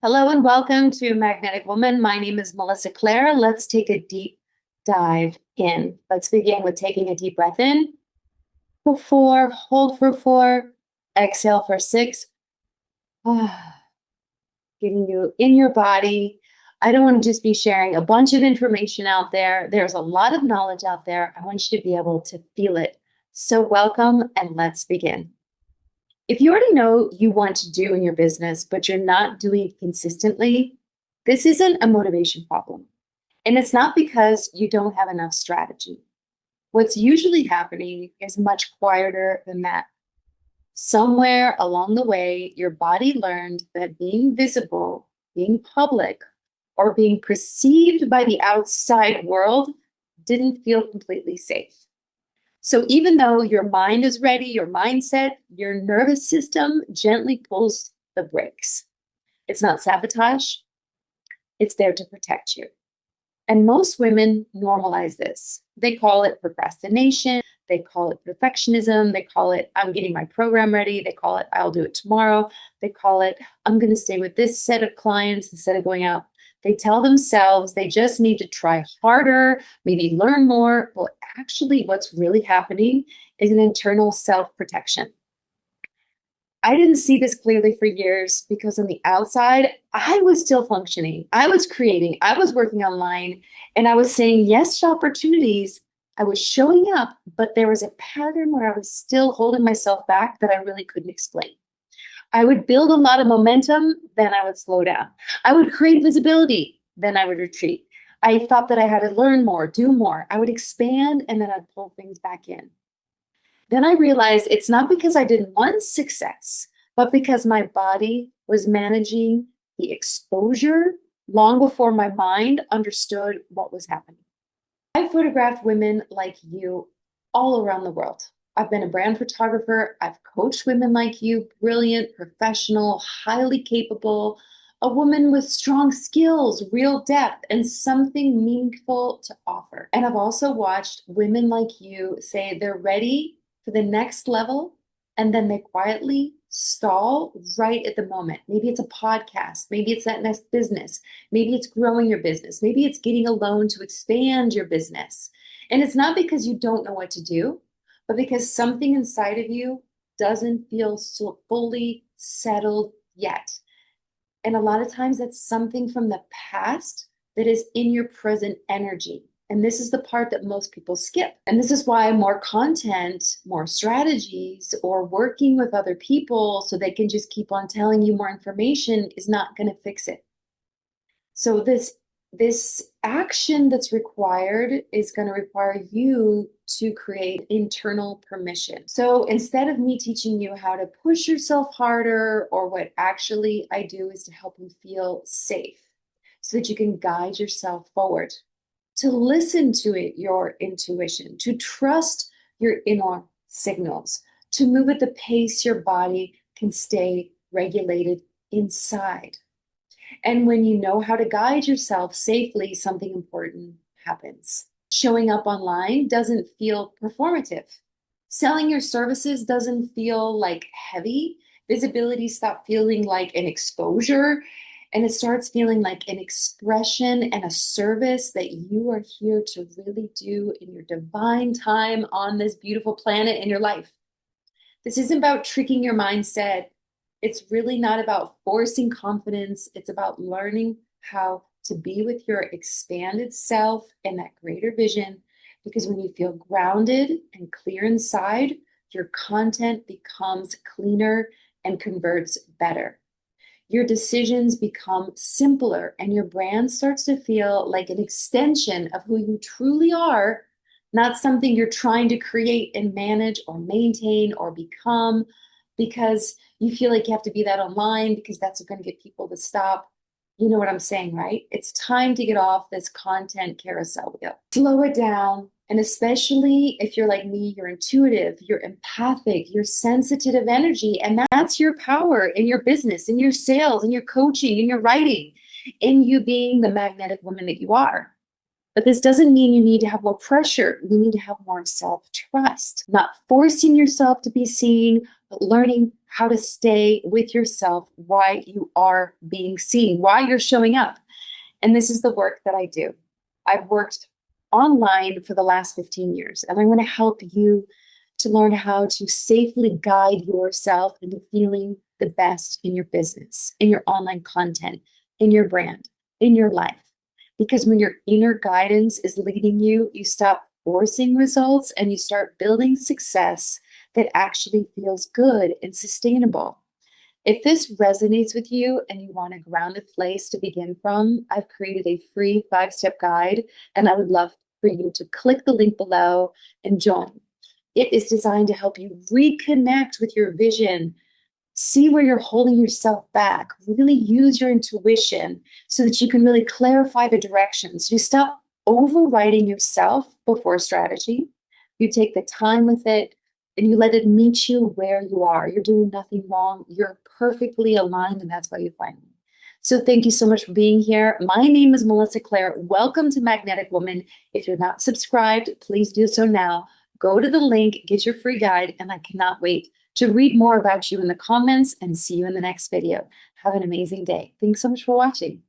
Hello and welcome to Magnetic Woman. My name is Melissa Clare. Let's take a deep dive in. Let's begin with taking a deep breath in for 4, hold for 4, exhale for 6. Getting you in your body. I don't want to just be sharing a bunch of information out there. There's a lot of knowledge out there. I want you to be able to feel it. So welcome and let's begin. If you already know you want to do in your business, but you're not doing it consistently, this isn't a motivation problem. And it's not because you don't have enough strategy. What's usually happening is much quieter than that. Somewhere along the way, your body learned that being visible, being public, or being perceived by the outside world didn't feel completely safe. So even though your mind is ready, your mindset, your nervous system gently pulls the brakes. It's not sabotage. It's there to protect you. And most women normalize this. They call it procrastination. They call it perfectionism. They call it, I'm getting my program ready. They call it, I'll do it tomorrow. They call it, I'm going to stay with this set of clients instead of going out. They tell themselves they just need to try harder, maybe learn more. Well, actually, what's really happening is an internal self-protection. I didn't see this clearly for years because on the outside, I was still functioning. I was creating, I was working online, and I was saying yes to opportunities. I was showing up, but there was a pattern where I was still holding myself back that I really couldn't explain. I would build a lot of momentum, then I would slow down. I would create visibility, then I would retreat. I thought that I had to learn more, do more. I would expand, and then I'd pull things back in. Then I realized it's not because I didn't want success, but because my body was managing the exposure long before my mind understood what was happening. I photographed women like you all around the world. I've been a brand photographer. I've coached women like you, brilliant, professional, highly capable, a woman with strong skills, real depth, and something meaningful to offer. And I've also watched women like you say they're ready for the next level, and then they quietly stall right at the moment. Maybe it's a podcast. Maybe it's that next business. Maybe it's growing your business. Maybe it's getting a loan to expand your business. And it's not because you don't know what to do, but because something inside of you doesn't feel so fully settled yet. And a lot of times that's something from the past that is in your present energy. And this is the part that most people skip. And this is why more content, more strategies, or working with other people so they can just keep on telling you more information is not going to fix it. So this action that's required is going to require you to create internal permission. So instead of me teaching you how to push yourself harder, or what actually I do is to help you feel safe so that you can guide yourself forward, to listen to your intuition, to trust your inner signals, to move at the pace your body can stay regulated inside. And when you know how to guide yourself safely, something important happens. Showing up online doesn't feel performative. Selling your services doesn't feel like heavy. Visibility stops feeling like an exposure, and it starts feeling like an expression and a service that you are here to really do in your divine time on this beautiful planet in your life. This isn't about tricking your mindset. It's really not about forcing confidence. It's about learning how to be with your expanded self and that greater vision. Because when you feel grounded and clear inside, your content becomes cleaner and converts better. Your decisions become simpler, and your brand starts to feel like an extension of who you truly are, not something you're trying to create and manage or maintain or become because you feel like you have to be that online because that's going to get people to stop. You know what I'm saying, right? It's time to get off this content carousel wheel. Slow it down. And especially if you're like me, you're intuitive, you're empathic, you're sensitive of energy. And that's your power in your business, in your sales, in your coaching, in your writing, in you being the magnetic woman that you are. But this doesn't mean you need to have more pressure. You need to have more self-trust, not forcing yourself to be seen, but learning how to stay with yourself while you are being seen, while you're showing up. And this is the work that I do. I've worked online for the last 15 years, and I want to help you to learn how to safely guide yourself into feeling the best in your business, in your online content, in your brand, in your life. Because when your inner guidance is leading you, you stop forcing results and you start building success that actually feels good and sustainable. If this resonates with you and you want a grounded place to begin from, I've created a free 5-step guide, and I would love for you to click the link below and join. It is designed to help you reconnect with your vision, see where you're holding yourself back, really use your intuition so that you can really clarify the directions. You stop overriding yourself before strategy. You take the time with it and you let it meet you where you are. You're doing nothing wrong. You're perfectly aligned, and that's why you find me. So thank you so much for being here. My name is Melissa Claire. Welcome to Magnetic Woman. If you're not subscribed, please do so now. Go to the link, get your free guide, and I cannot wait to read more about you in the comments and see you in the next video. Have an amazing day. Thanks so much for watching.